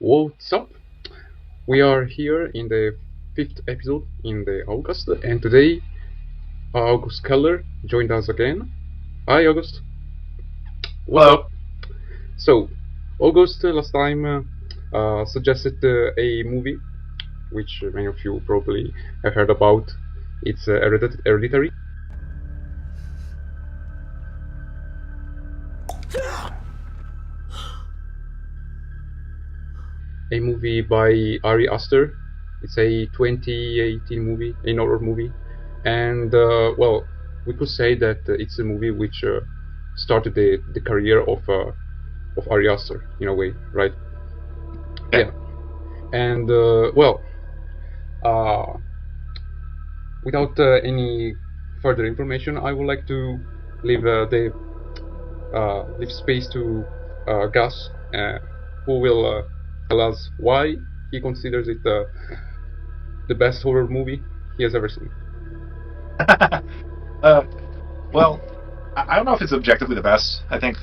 What's up? We are here in the fifth episode in the Owlcast, and today August Keller joined us again. Hi, August. What's Hello. up? So, August last time suggested a movie which many of you probably have heard about. It's Hereditary. A movie by Ari Aster. It's a 2018 movie, an horror movie, and we could say that it's a movie which started the career of Ari Aster in a way, right? Yeah. And without any further information, I would like to leave leave space to Gus, who will tell us why he considers it the best horror movie he has ever seen. Well, I don't know if it's objectively the best. I think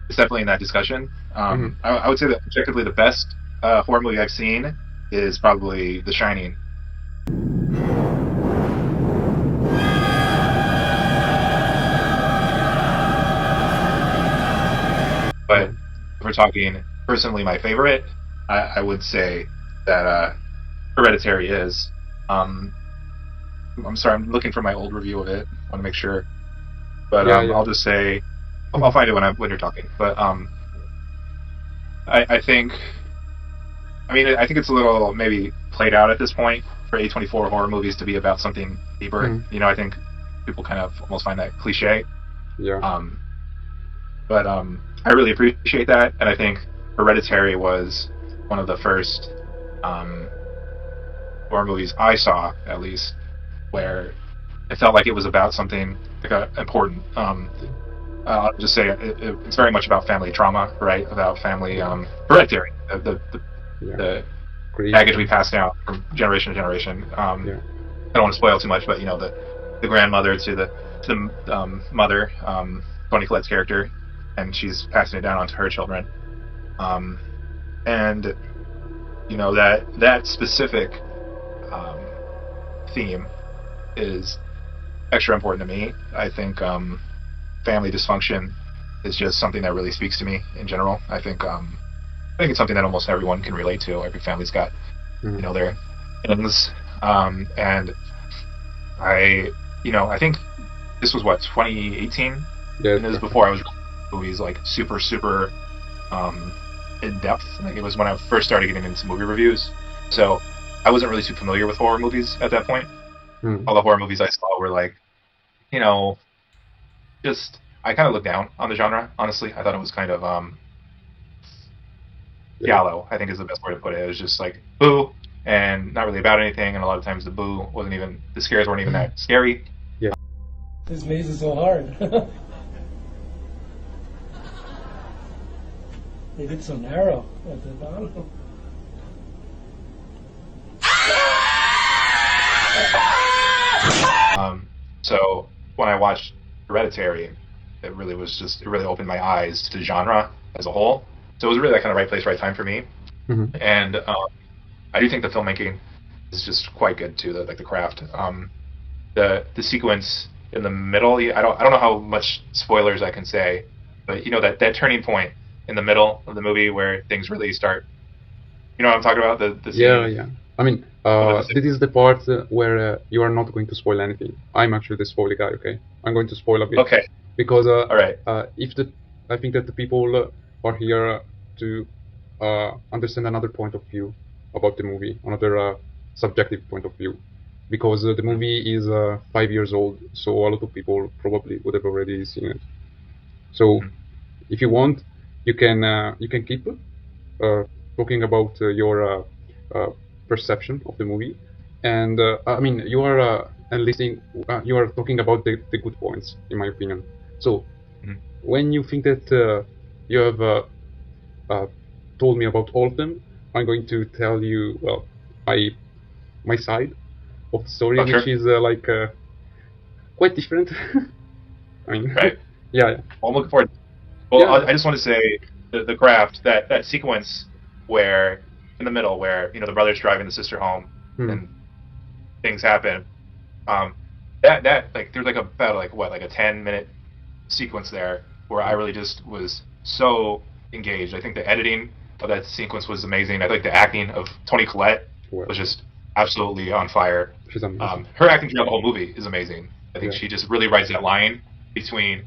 it's definitely in that discussion. I would say that objectively the best horror movie I've seen is probably The Shining. But if we're talking personally my favorite, I would say that Hereditary is. I'm sorry, I'm looking for my old review of it. I want to make sure. But I'll just say, I'll find it when you're talking. But I think it's a little maybe played out at this point for A24 horror movies to be about something deeper. You know, I think people kind of almost find that cliche. Yeah. But I really appreciate that, and I think Hereditary was one of the first horror movies I saw, at least, where it felt like it was about something like important. I'll just say it's very much about family trauma, right? About family Hereditary, the baggage we pass down from generation to generation. I don't want to spoil too much, but you know, the grandmother to the mother, Toni Collette's character, and she's passing it down onto her children. And you know, that specific theme is extra important to me. I think family dysfunction is just something that really speaks to me in general. I think it's something that almost everyone can relate to. Every family's got you know, their things, and I think this was 2018. Yeah, and this is before I was movies like super in depth. I think it was when I first started getting into movie reviews, so I wasn't really too familiar with horror movies at that point. All the horror movies I saw were like, you know, just I kind of looked down on the genre. Honestly, I thought it was kind of shallow, I think is the best way to put it. It was just like boo, and not really about anything, and a lot of times the scares weren't even that scary. Yeah. This maze is so hard. They get so narrow at the bottom. So when I watched Hereditary, it really opened my eyes to the genre as a whole. So it was really that kind of right place, right time for me. And I do think the filmmaking is just quite good too. The craft, the sequence in the middle. I don't know how much spoilers I can say, but you know that turning point in the middle of the movie where things really start. You know what I'm talking about? The scene. Yeah. I mean, this is the part where you are not going to spoil anything. I'm actually the spoiler guy. Okay, I'm going to spoil a bit. Okay. Because all right. I think that the people are here to understand another point of view about the movie, another subjective point of view, because the movie is 5 years old, so a lot of people probably would have already seen it. So, if you want, you can keep talking about your perception of the movie, and I mean you are enlisting, you are talking about the good points, in my opinion. So when you think that you have told me about all of them, I'm going to tell you my side of the story, which is quite different. I mean, right. Yeah. Well, I'm looking forward. Well, yeah. I just want to say the craft, that sequence where in the middle where the brother's driving the sister home and things happen. That like there's like about like a 10-minute sequence there where I really just was so engaged. I think the editing of that sequence was amazing. I think the acting of Toni Collette was just absolutely on fire. She's amazing. Her acting throughout the whole movie is amazing. I think Yeah. she just really writes that line between,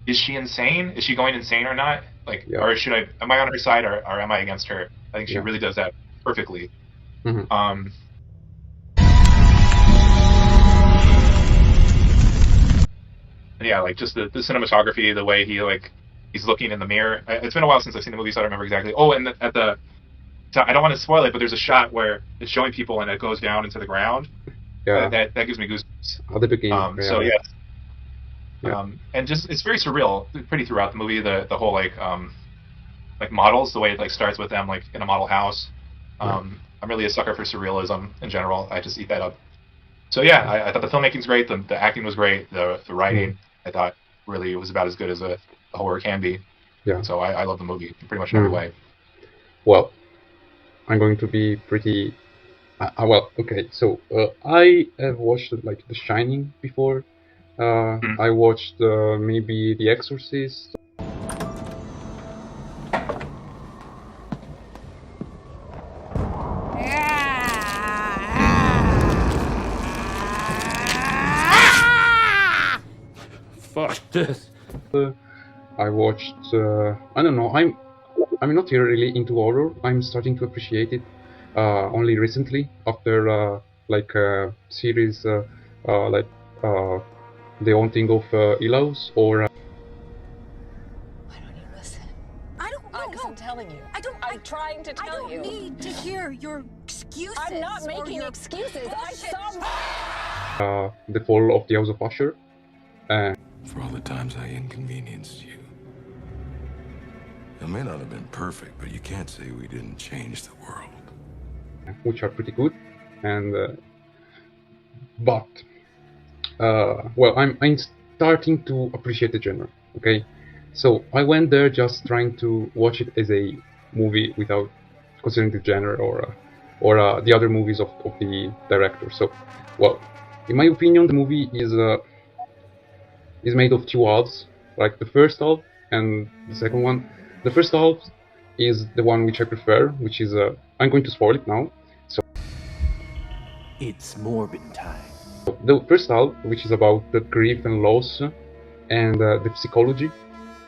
is she insane? Is she going insane or not? Like, Yeah. or am I on her side or am I against her? I think she Yeah. really does that perfectly. Mhm. And yeah, like just the cinematography, the way he's looking in the mirror. It's been a while since I've seen the movie, so I don't remember exactly. Oh, and so I don't want to spoil it, but there's a shot where it's showing people and it goes down into the ground. Yeah. That gives me goosebumps. At the beginning. So yeah. yeah. And just it's very surreal, pretty throughout the movie. The whole like models, the way it like starts with them like in a model house. I'm really a sucker for surrealism in general. I just eat that up. So yeah, I thought the filmmaking's great. The acting was great. The writing I thought really was about as good as a horror can be. Yeah. So I love the movie pretty much in every way. Well, I'm going to be pretty. Well, okay. So I have watched like The Shining before. I watched maybe The Exorcist. Fuck this. I watched. I don't know. I'm not really into horror. I'm starting to appreciate it only recently after like a series like The Haunting of Hill House or. Why don't you listen? I don't know. Because I'm telling you. I'm trying to tell you. I don't need to hear your excuses. I'm not or making your excuses. I bullshit. saw. The Fall of the House of Usher. For all the times I inconvenienced you. It may not have been perfect, but you can't say we didn't change the world. Which are pretty good, and but well, I'm starting to appreciate the genre. Okay, so I went there just trying to watch it as a movie without considering the genre or the other movies of the director. So, well, in my opinion, the movie is made of two halves, like the first half and the second one. The first half is the one which I prefer, which is I'm going to spoil it now. So it's morbid time. the first half, which is about the grief and loss and the psychology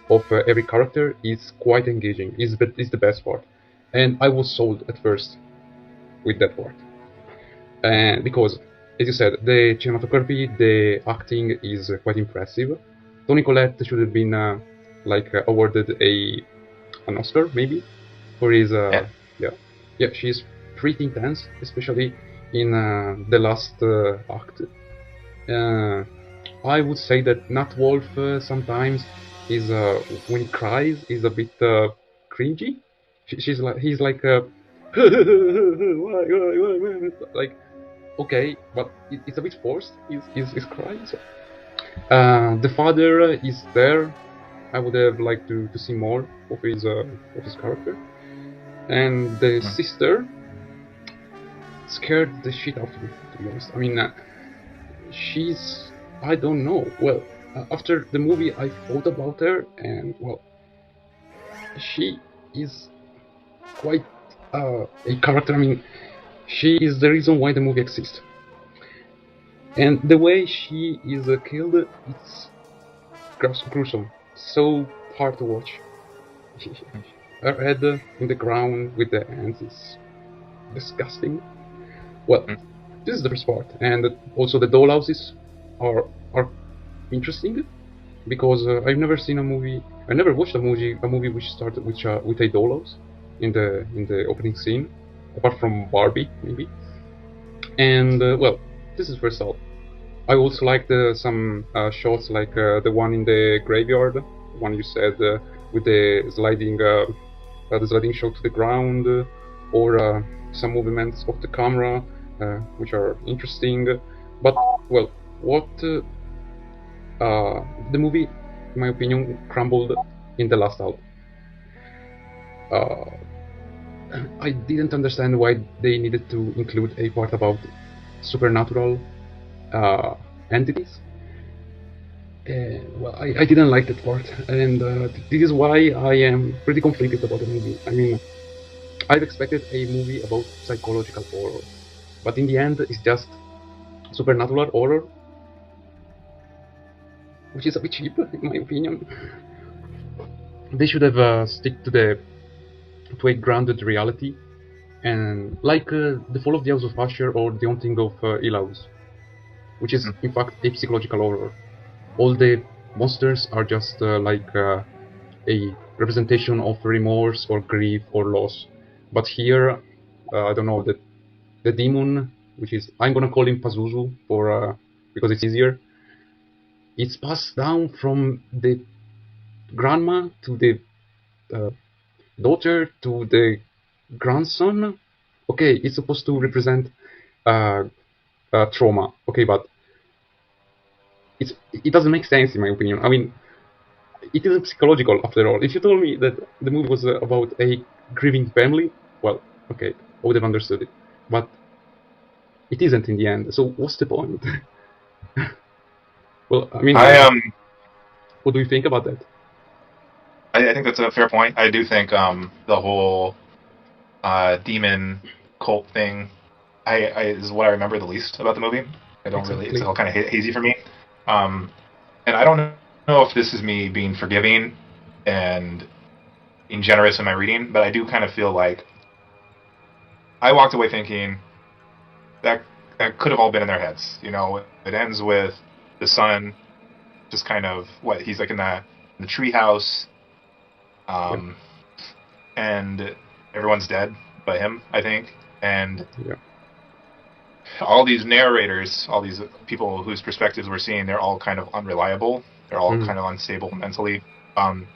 of every character, is quite engaging. Is the best part, and I was sold at first with that part, and because, as you said, the cinematography, the acting is quite impressive. Toni Collette should have been awarded an Oscar maybe for his yeah, she's pretty intense, especially in the last act. I would say that Nat Wolff sometimes is when he cries is a bit cringy. He's like why? Like, okay, but it's a bit forced. He's crying. So. The father is there. I would have liked to see more of his character, and the sister scared the shit out of me, to be honest. I mean, she's, I don't know. Well, after the movie, I thought about her, and well, she is quite a character. I mean, she is the reason why the movie exists. And the way she is killed, it's gruesome. So hard to watch. Her head in the ground with the hands is disgusting. Well, this is the first part, and also the doll houses are interesting because I've never seen a movie. I never watched a movie which started with a doll house in the opening scene, apart from Barbie maybe. And well, this is first half. I also liked some shots like the one in the graveyard, the one you said with the sliding shot to the ground, or some movements of the camera, which are interesting. But well, what the movie, in my opinion, crumbled in the last half. I didn't understand why they needed to include a part about supernatural entities. Well, I didn't like that part, and this is why I am pretty conflicted about the movie. I mean, I've expected a movie about psychological horror, but in the end, it's just supernatural horror, which is a bit cheap, in my opinion. They should have stick to a grounded reality, and like the Fall of the House of Usher or the Haunting of Hill House, which is in fact a psychological horror. All the monsters are just like a representation of remorse or grief or loss. But here, I don't know, the demon, which is, I'm gonna call him Pazuzu for because it's easier. It's passed down from the grandma to the daughter to the grandson. Okay, it's supposed to represent trauma. Okay, but it doesn't make sense in my opinion. I mean, it isn't psychological after all. If you told me that the movie was about a grieving family, well, okay, I would have understood it. But it isn't in the end. So what's the point? Well, I mean, what do you think about that? I think that's a fair point. I do think the whole demon cult thing is what I remember the least about the movie. I don't really. It's all kind of hazy for me. And I don't know if this is me being forgiving and being generous in my reading, but I do kind of feel like I walked away thinking that could have all been in their heads. You know, it ends with the son just kind of he's like in the tree house, and everyone's dead but him, I think, and all these narrators, all these people whose perspectives we're seeing, they're all kind of unreliable. They're all kind of unstable mentally, and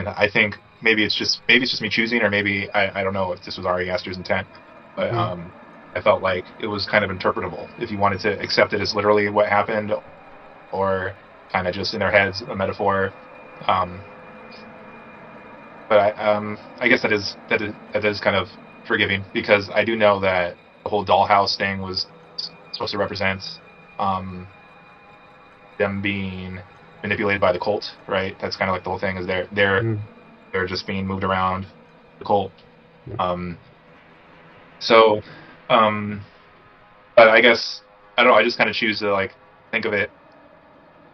I think maybe it's just me choosing, or maybe I don't know if this was Ari Aster's intent, but I felt like it was kind of interpretable if you wanted to accept it as literally what happened, or kind of just in their heads a metaphor. But I guess that is kind of forgiving, because I do know that the whole dollhouse thing was supposed to represent them being manipulated by the cult, right? That's kind of like the whole thing, is they're just being moved around the cult. But I guess I don't know. I just kind of choose to like think of it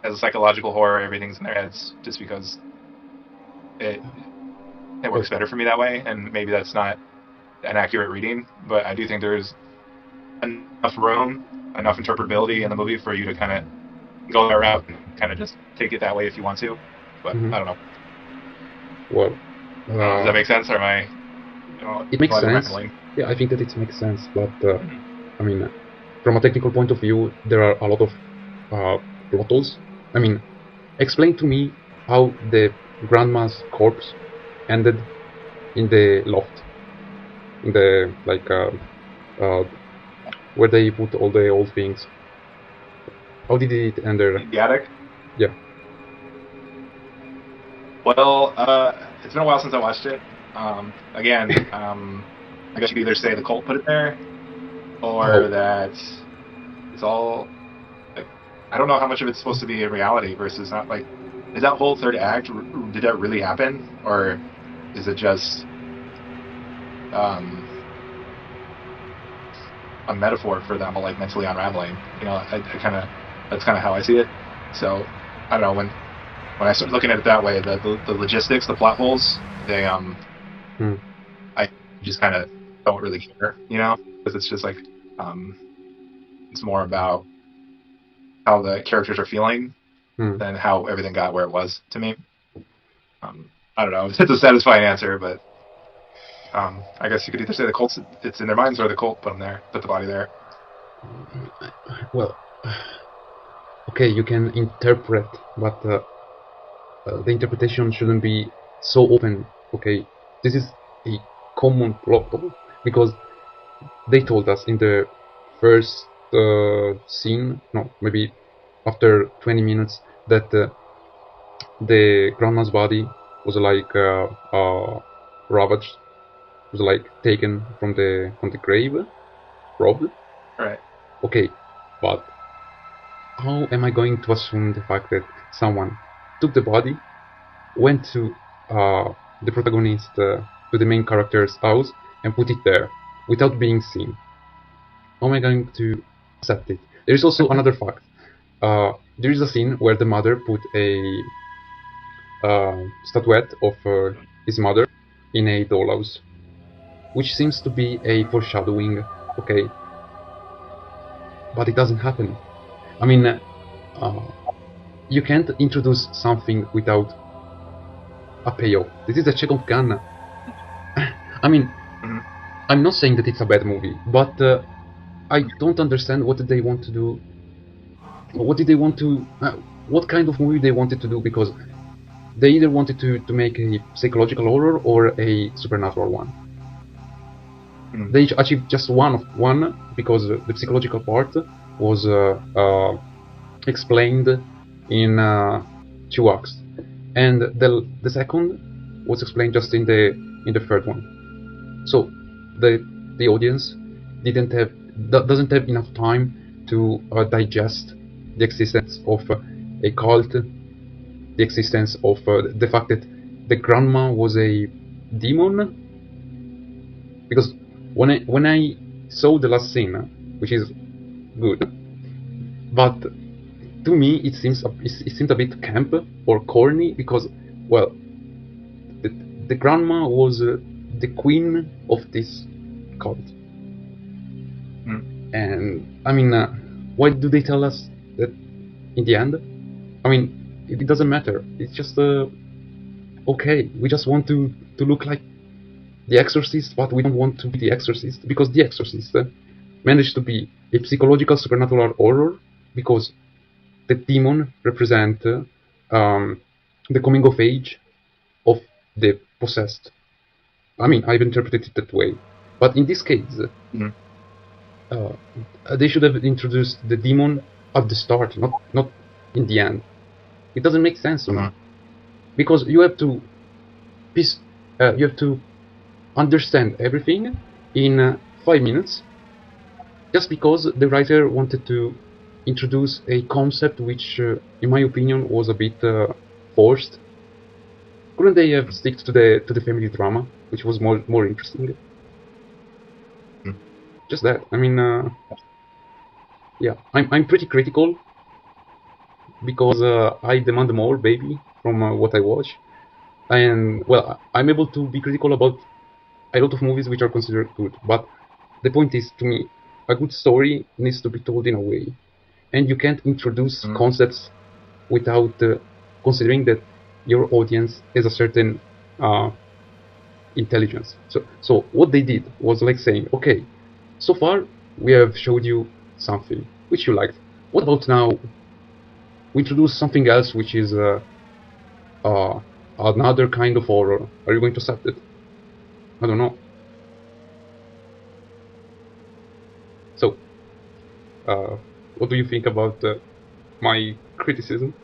as a psychological horror. Everything's in their heads, just because it works better for me that way. And maybe that's not an accurate reading, but I do think there's enough room, enough interpretability in the movie for you to kind of go that route and kind of just take it that way if you want to. But I don't know. Well, does that make sense, or am I? It makes sense. Yeah, I think that it makes sense, but I mean, from a technical point of view, there are a lot of plot holes. I mean, explain to me how the grandma's corpse ended in the loft, in the where they put all the old things. How did it end there? The attic? Yeah. Well, it's been a while since I watched it. Again, I guess you could either say the cult put it there, or that it's all. Like, I don't know how much of it's supposed to be in reality versus not. Like, is that whole third act, did that really happen, or is it just a metaphor for them, like mentally unraveling? You know, that's kind of how I see it. So I don't know, when I start looking at it that way, the logistics, the plot holes, they I just kind of don't really care, you know, because it's just like it's more about how the characters are feeling than how everything got where it was to me. I don't know if it's a satisfying answer, but I guess you could either say the cult, it's in their minds, or the cult put them there, put the body there. Well, okay, you can interpret, but the interpretation shouldn't be so open. Okay, this is a common plot hole, because they told us in the first scene, no, maybe after 20 minutes, that the grandma's body was like ravaged was like taken from the grave, robbed. Right. Okay, but how am I going to assume the fact that someone took the body, went to the protagonist, to the main character's house, and put it there without being seen? How am I going to accept it? There is also another fact. There is a scene where the mother put a statuette of his mother in a dollhouse, which seems to be a foreshadowing, okay? But it doesn't happen. I mean, you can't introduce something without a payoff. This is a Chekhov gun. I mean, I'm not saying that it's a bad movie, but I don't understand what did they want to do. What did they want to... what kind of movie they wanted to do, because they either wanted to make a psychological horror or a supernatural one. They achieved just one because the psychological part was explained in 2 acts, and the second was explained just in the third one. So the audience doesn't have enough time to digest the existence of a cult, the existence of the fact that the grandma was a demon. Because when I saw the last scene, which is good, but to me it seemed a bit camp or corny, because, well, the grandma was the queen of this cult. And I mean, why do they tell us that in the end? I mean, it doesn't matter. It's just okay. We just want to look like The Exorcist, but we don't want to be The Exorcist, because The Exorcist managed to be a psychological supernatural horror, because the demon represent the coming of age of the possessed. I mean, I've interpreted it that way. But in this case, they should have introduced the demon at the start, not in the end. It doesn't make sense to me, because you have to understand everything in 5 minutes, just because the writer wanted to introduce a concept which, in my opinion, was a bit forced. Couldn't they have stick to the family drama, which was more interesting? Just that. I mean, yeah, I'm pretty critical, because I demand more, baby, from what I watch, and well, I'm able to be critical about a lot of movies which are considered good. But the point is, to me, a good story needs to be told in a way, and you can't introduce concepts without considering that your audience has a certain intelligence. So what they did was like saying, okay, so far we have showed you something which you liked. What about now we introduce something else which is another kind of horror? Are you going to accept it? I don't know. So, what do you think about my criticism?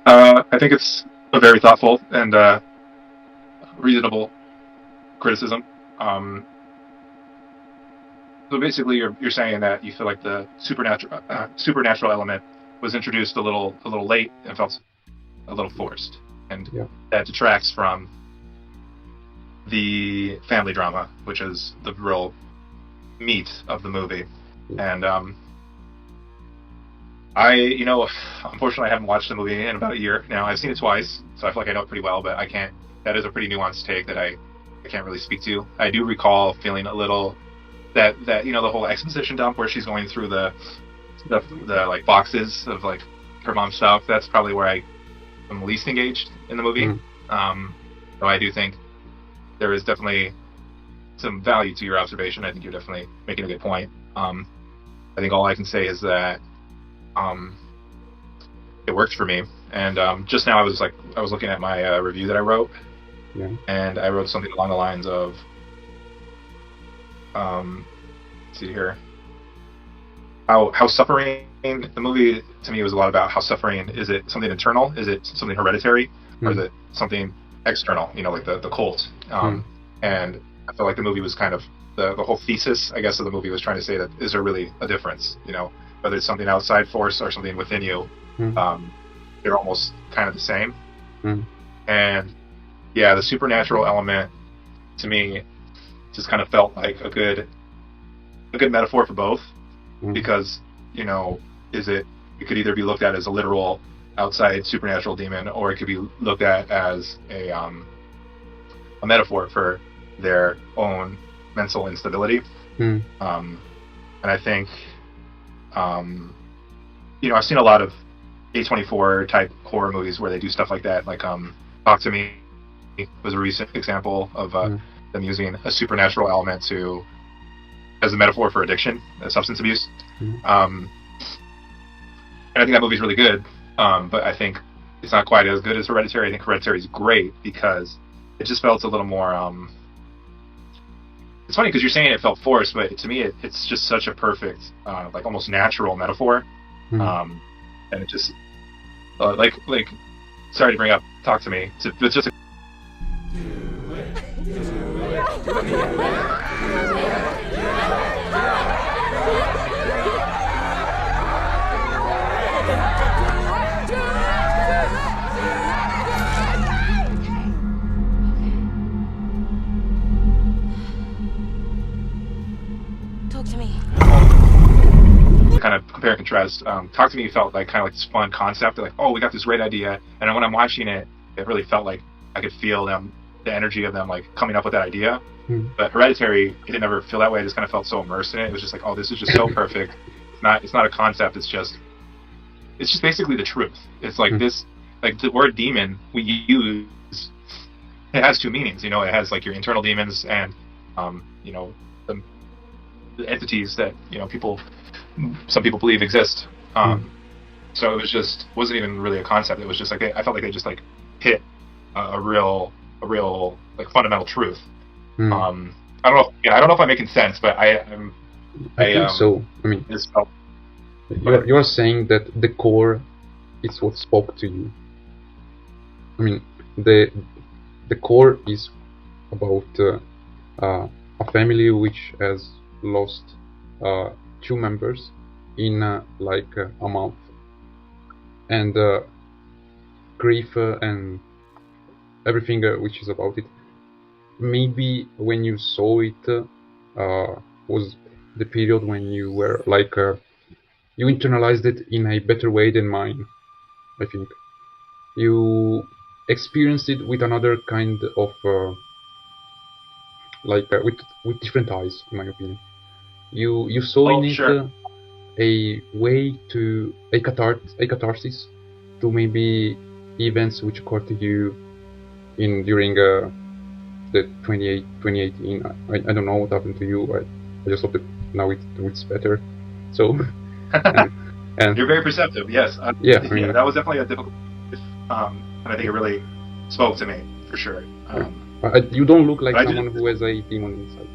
I think it's a very thoughtful and reasonable criticism. So basically, you're saying that you feel like the supernatural element was introduced a little late and felt a little forced, and that detracts from the family drama, which is the real meat of the movie. And unfortunately, I haven't watched the movie in about a year now. I've seen it twice, so I feel like I know it pretty well, but I can't. That is a pretty nuanced take that I can't really speak to. I do recall feeling a little that the whole exposition dump where she's going through the like boxes of like her mom's stuff. That's probably where I am least engaged in the movie. So I do think there is definitely some value to your observation. I think you're definitely making a good point. I think all I can say is that it worked for me. And just now I was looking at my review that I wrote, and I wrote something along the lines of, let's see here, how suffering, the movie to me was a lot about how suffering, is it something internal, is it something hereditary, or is it something external, like the cult. And I feel like the movie was kind of the whole thesis, I guess, of the movie was trying to say that is there really a difference, whether it's something outside force or something within you, they're almost kind of the same. And yeah, the supernatural element to me just kind of felt like a good metaphor for both, because it could either be looked at as a literal outside supernatural demon, or it could be looked at as a metaphor for their own mental instability. And I think I've seen a lot of A24 type horror movies where they do stuff like that, like Talk to Me was a recent example of them using a supernatural element as a metaphor for addiction, substance abuse. And I think that movie's really good, but I think it's not quite as good as Hereditary. I think Hereditary is great because it just felt a little more. It's funny because you're saying it felt forced, but to me, it's just such a perfect, like almost natural metaphor, and it just like sorry to bring up Talk to Me, it's just. Talk to me. Kind of compare and contrast. Talk to Me felt like kind of like this fun concept. Like, oh, we got this great idea, and when I'm watching it, it really felt like I could feel the energy of them like coming up with that idea. But Hereditary, it didn't ever feel that way. I just kind of felt so immersed in it. It was just like, oh, this is just so perfect. It's not a concept. It's just basically the truth. It's like this, like the word demon we use. It has two meanings. It has like your internal demons and the entities that some people believe exist. So it wasn't even really a concept. It was just like I felt like they just like hit a real like fundamental truth. I don't know if I'm making sense, but I think so. I mean, you are saying that the core is what spoke to you. I mean, the core is about a family which has lost 2 members in like a month, and grief and everything which is about it. Maybe when you saw it was the period when you were like you internalized it in a better way than mine. I think you experienced it with another kind of with different eyes, in my opinion. You saw in it a way to a catharsis to maybe events which occurred to you during the 2018. I don't know what happened to you. I just hope that now it's better. So and you're very perceptive. Yes. Yeah. That was definitely a difficult. And I think it really spoke to me for sure. You don't look like someone who has a demon inside.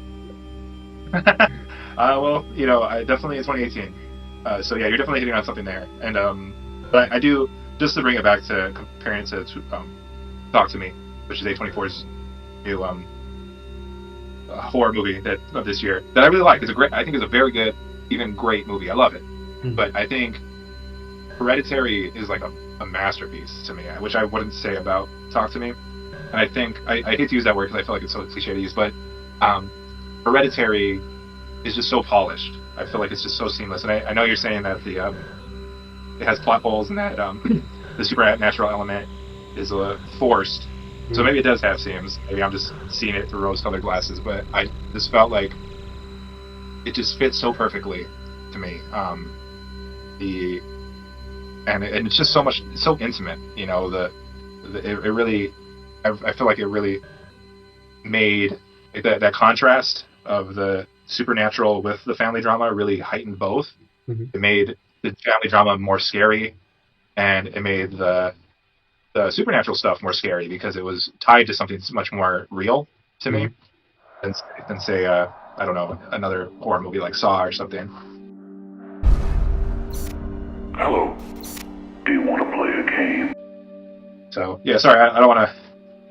Well, I definitely in 2018. So yeah, you're definitely hitting on something there. And but I do, just to bring it back to comparing it to Talk to Me, which is A24's new horror movie of this year that I really like. I think it's a very good, even great movie. I love it. But I think Hereditary is like a masterpiece to me, which I wouldn't say about Talk to Me. And I think I hate to use that word because I feel like it's so cliche to use, but Hereditary is just so polished. I feel like it's just so seamless. And I know you're saying that it has plot holes and that the supernatural element is forced. So maybe it does have seams. Maybe I'm just seeing it through rose-colored glasses. But I just felt like it just fits so perfectly to me. And it's just so intimate. It really. I feel like it really made that contrast of the supernatural with the family drama really heightened both. It made the family drama more scary, and it made the supernatural stuff more scary because it was tied to something much more real to me than say I don't know, another horror movie like Saw or something. Hello. Do you want to play a game? So yeah, sorry, I don't want to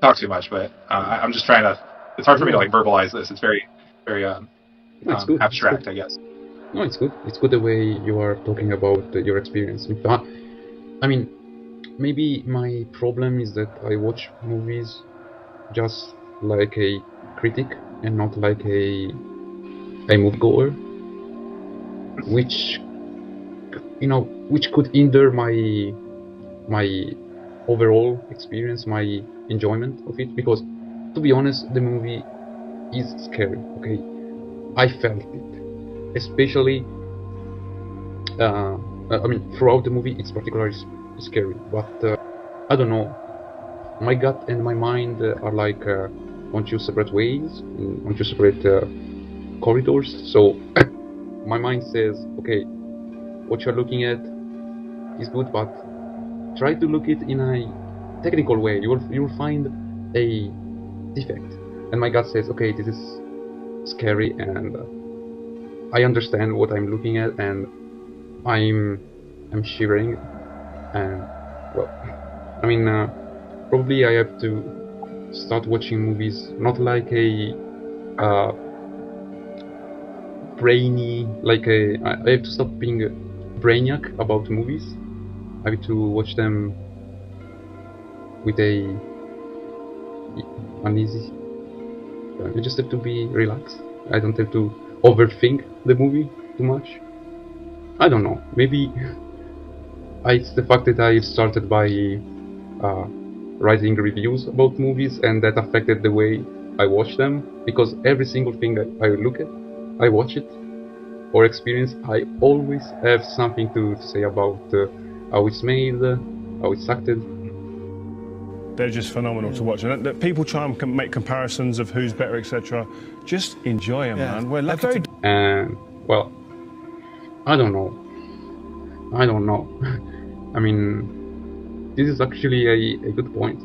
talk too much, but I'm just trying to. It's hard for me to like verbalize this. It's very, very No, it's good. abstract, It's good. I guess. No, it's good. It's good the way you are talking about your experience. In fact, I mean, maybe my problem is that I watch movies just like a critic and not like a moviegoer, which which could hinder my overall experience, my enjoyment of it. Because, to be honest, the movie is scary. Okay, I felt it, especially. I mean, throughout the movie, it's particularly scary. But I don't know. My gut and my mind are like on two separate ways, on two separate corridors. So my mind says, okay, what you're looking at is good, but try to look it in a technical way. You will find a defect. And my gut says, okay, this is scary, and I understand what I'm looking at, and I'm shivering, and well, I mean, probably I have to start watching movies not like a brainy, I have to stop being a brainiac about movies. I have to watch them with a uneasy. I just have to be relaxed. I don't have to overthink the movie too much. I don't know. Maybe it's the fact that I started by writing reviews about movies, and that affected the way I watch them. Because every single thing I look at, I watch it, or experience, I always have something to say about how it's made, how it's acted. They're just phenomenal to watch, and that people try and make comparisons of who's better, etc. Just enjoy them, man. We're lucky to... And well, I don't know. I mean, this is actually a good point.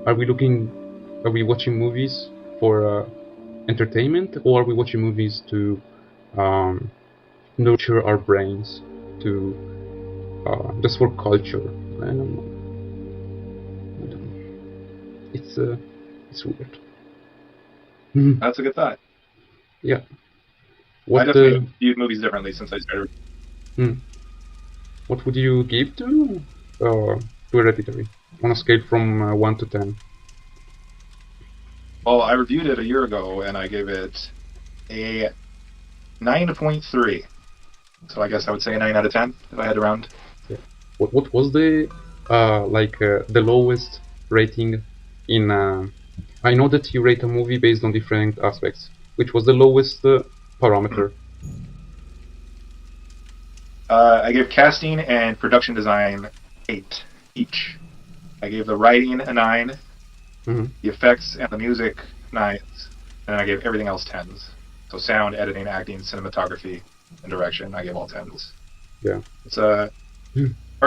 Are we watching movies for entertainment, or are we watching movies to nurture our brains, to just for culture? I don't know. It's weird. That's a good thought. Yeah. I definitely viewed movies differently since I started. What would you give to Hereditary on a scale from 1 to 10? Well, I reviewed it a year ago, and I gave it a 9.3. So I guess I would say a 9 out of 10 if I had to round. Yeah. What was the the lowest rating in? I know that you rate a movie based on different aspects. Which was the lowest parameter? I gave casting and production design 8 each. I gave the writing a 9, the effects and the music 9s, and I gave everything else 10s. So sound, editing, acting, cinematography, and direction, I gave all 10s. Yeah. It's hard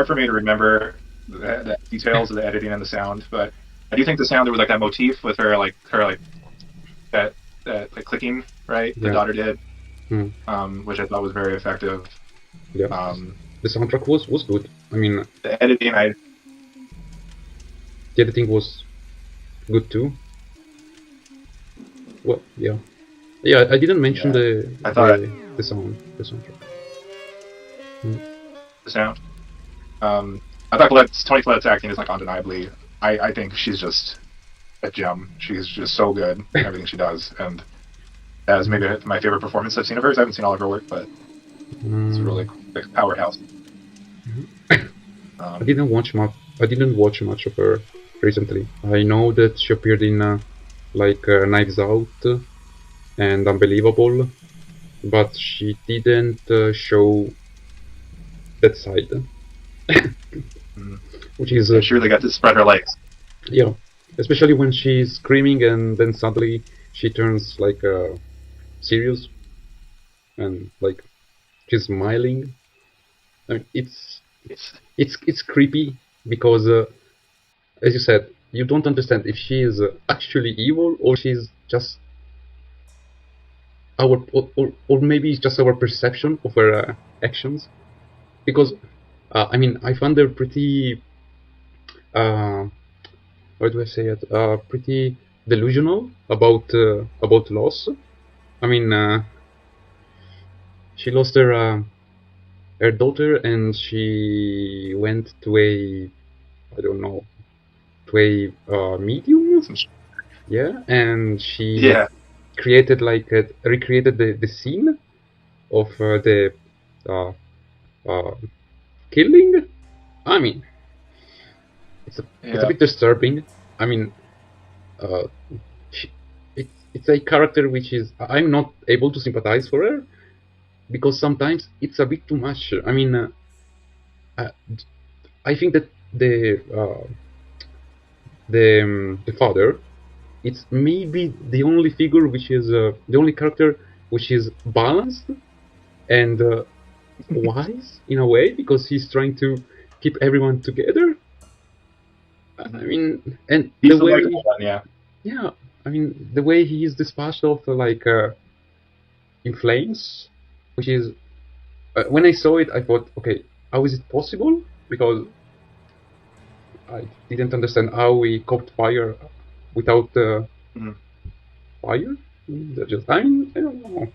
for me to remember the details of the editing and the sound, but I do think the sound, there was like that motif with her that like clicking, right? The daughter did, which I thought was very effective. Yeah. The soundtrack was good. I mean, the editing, the editing was good too. Well, yeah. I didn't mention the soundtrack. The sound. I thought Toni Collette's acting is like undeniably. I think she's just a gem. She's just so good in everything she does, and that is maybe my favorite performance I've seen of hers. I haven't seen all of her work, but it's really a powerhouse. I didn't watch much of her recently. I know that she appeared in Knives Out and Unbelievable, but she didn't show that side. Which is she really got to spread her legs. Yeah, especially when she's screaming and then suddenly she turns serious and she's smiling. I mean, it's creepy because, as you said, you don't understand if she is actually evil or she's just or maybe it's just our perception of her actions. Because I mean, I found her pretty how do I say it? Pretty delusional about loss. I mean, she lost her daughter, and she went to a, I don't know, to a medium. Yeah, and she created recreated the scene of the uh, uh, killing. I mean, it's a bit disturbing. I mean, she, it's a character which is, I'm not able to sympathize for her, because sometimes it's a bit too much. I mean, I think that the father, it's maybe the only figure which is the only character which is balanced and wise in a way, because he's trying to keep everyone together. I mean, and he's the way, yeah, I mean, the way he is dispatched of in flames, which is when I saw it, I thought, okay, how is it possible? Because I didn't understand how he caught fire without fire. I don't know.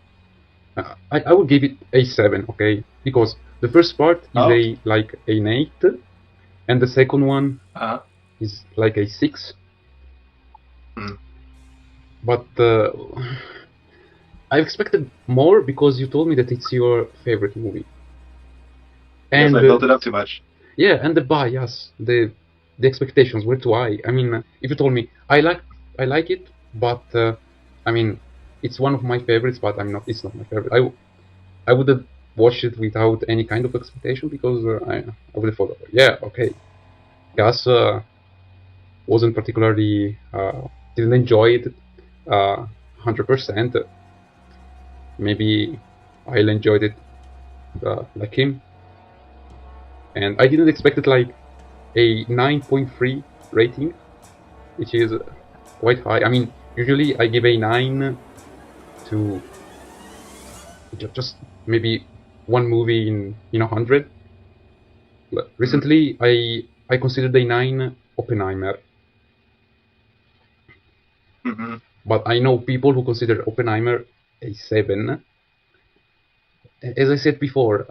I would give it a 7, okay? Because the first part is an 8, and the second one is like a 6. But I expected more, because you told me that it's your favorite movie. And I built it up too much. Yeah, and the bias, the expectations were too high. I mean, if you told me I like it, but I mean, it's one of my favorites, but it's not my favorite. I would have watched it without any kind of expectation, because I would have thought, yeah, okay, Gus wasn't particularly didn't enjoy it 100%. Maybe I'll enjoyed it like him, and I didn't expect it like a 9.3 rating, which is quite high. I mean, usually I give a 9 to just maybe one movie in 100. But recently, I considered a 9 Oppenheimer. But I know people who consider Oppenheimer a 7. As I said before,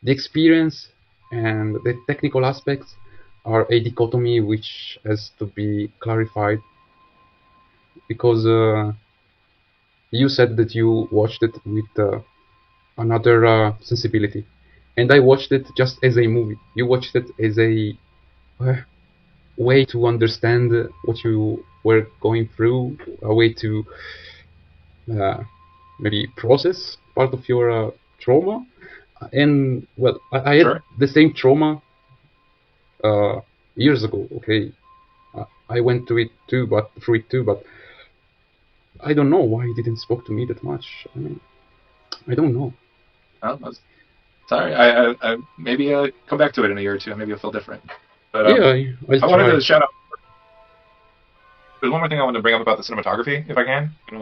the experience and the technical aspects are a dichotomy which has to be clarified, because you said that you watched it with another sensibility, and I watched it just as a movie. You watched it as a way to understand what you were going through, a way to maybe process part of your trauma. And well, I had the same trauma years ago. Okay, I went through it too, but I don't know why it didn't spoke to me that much. I mean, I don't know. Well, sorry, I maybe come back to it in a year or two, and maybe it'll feel different. But yeah, I wanted to shout out. There's one more thing I wanted to bring up about the cinematography, if I can. Sure.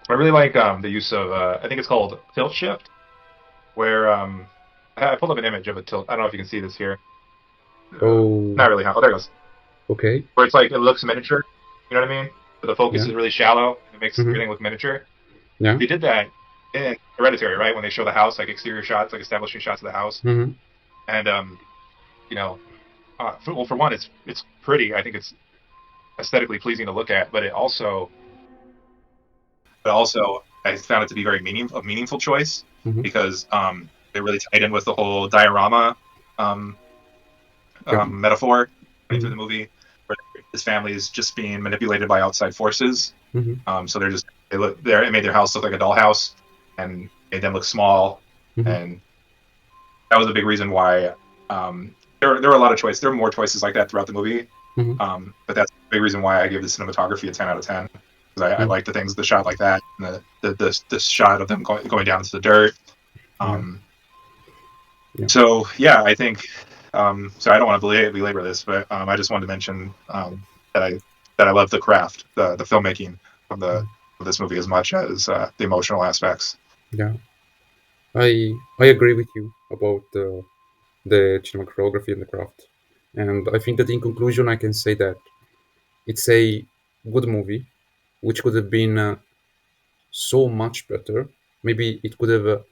I really like the use of I think it's called tilt shift, where I pulled up an image of a tilt. I don't know if you can see this here. Oh. Not really. Oh, there it goes. Okay. Where it's like it looks miniature. You know what I mean? But the focus is really shallow. And it makes everything look miniature. Yeah. They did that in Hereditary, right? When they show the house, like exterior shots, like establishing shots of the house. And you know, for one, it's pretty. I think it's aesthetically pleasing to look at, but also I found it to be a meaningful choice, because they really tied in with the whole diorama metaphor through the movie, where his family is just being manipulated by outside forces. So it made their house look like a dollhouse and made them look small, and that was a big reason why there were a lot of choices. There were more choices like that throughout the movie, but that's a big reason why I give the cinematography a 10 out of 10. Because I like the shot like that, and the shot of them going down into the dirt. So yeah, I think. So I don't want to belabor this, but I just wanted to mention that I love the craft, the filmmaking of this movie as much as the emotional aspects. Yeah, I agree with you about the cinematography and the craft. And I think that in conclusion, I can say that it's a good movie, which could have been so much better. Maybe it could have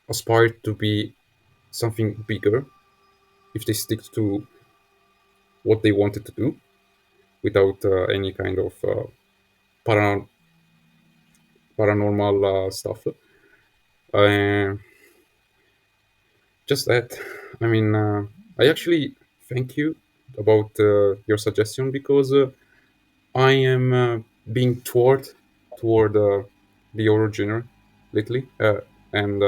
aspired to be something bigger if they stick to what they wanted to do without any kind of paran- paranormal stuff. Uh, just that. I mean, I actually thank you about your suggestion because I am being toward the horror genre lately, and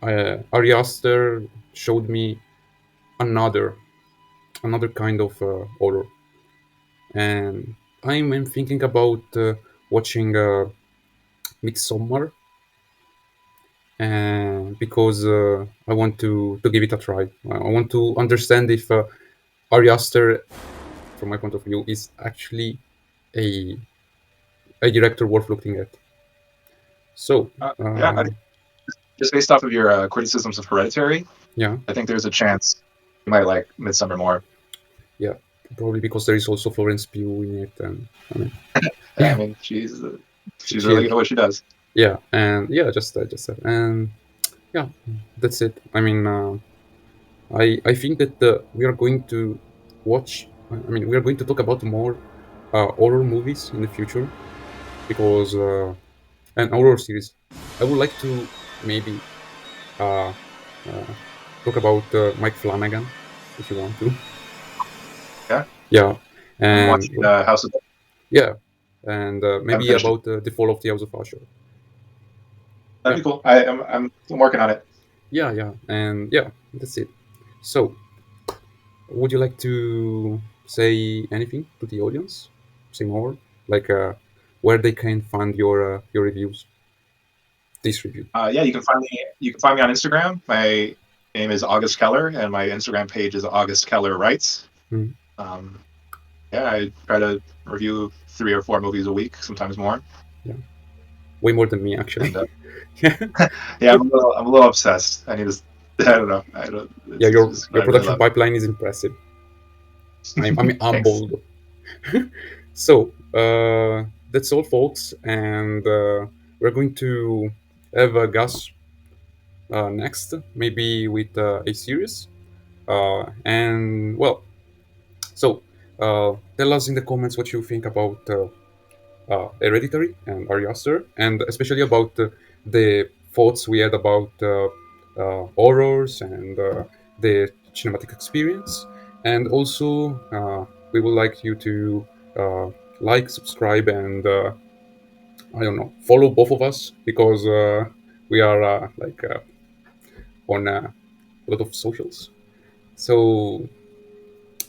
Ari Aster showed me another another kind of horror, and I'm thinking about watching Midsommar, and because I want to give it a try. I want to understand if Ari Aster, from my point of view, is actually a a director worth looking at. So, Yeah, just based off of your criticisms of Hereditary, yeah, I think there's a chance you might like Midsummer more. yeah, probably because there is also Florence Pugh in it, and I mean, Yeah, I yeah, mean she's really she, good at what she does. yeah, and yeah, just that, and yeah, that's it. I mean, I think that we are going to watch. I mean, we are going to talk about more horror movies in the future because and horror series. I would like to maybe uh, uh, talk about Mike Flanagan if you want to. Yeah, Yeah, I'm and watching House of. yeah, and I haven't maybe finished it. about the fall of the House of Usher. That'd Yeah, be cool. I'm working on it. yeah, and yeah, that's it. So, would you like to say anything to the audience? Say more, like where they can find your reviews, this review. Yeah, you can find me. You can find me on Instagram. My name is August Keller, and my Instagram page is August Keller Writes. Mm, Um, yeah, I try to review 3 or 4 movies a week, sometimes more. yeah, way more than me actually. And Yeah, yeah, I'm a little obsessed. I need to. I don't know. I don't. yeah, It's your just your I really production love it. pipeline is impressive. I'm Thanks. humbled. So that's all, folks, and we're going to have a Gus next, maybe with a series. And well, so tell us in the comments what you think about Hereditary and Ari Aster, and especially about the thoughts we had about horrors and the cinematic experience. And also, we would like you to like, subscribe, and I don't know, follow both of us because we are on a lot of socials. So,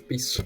peace.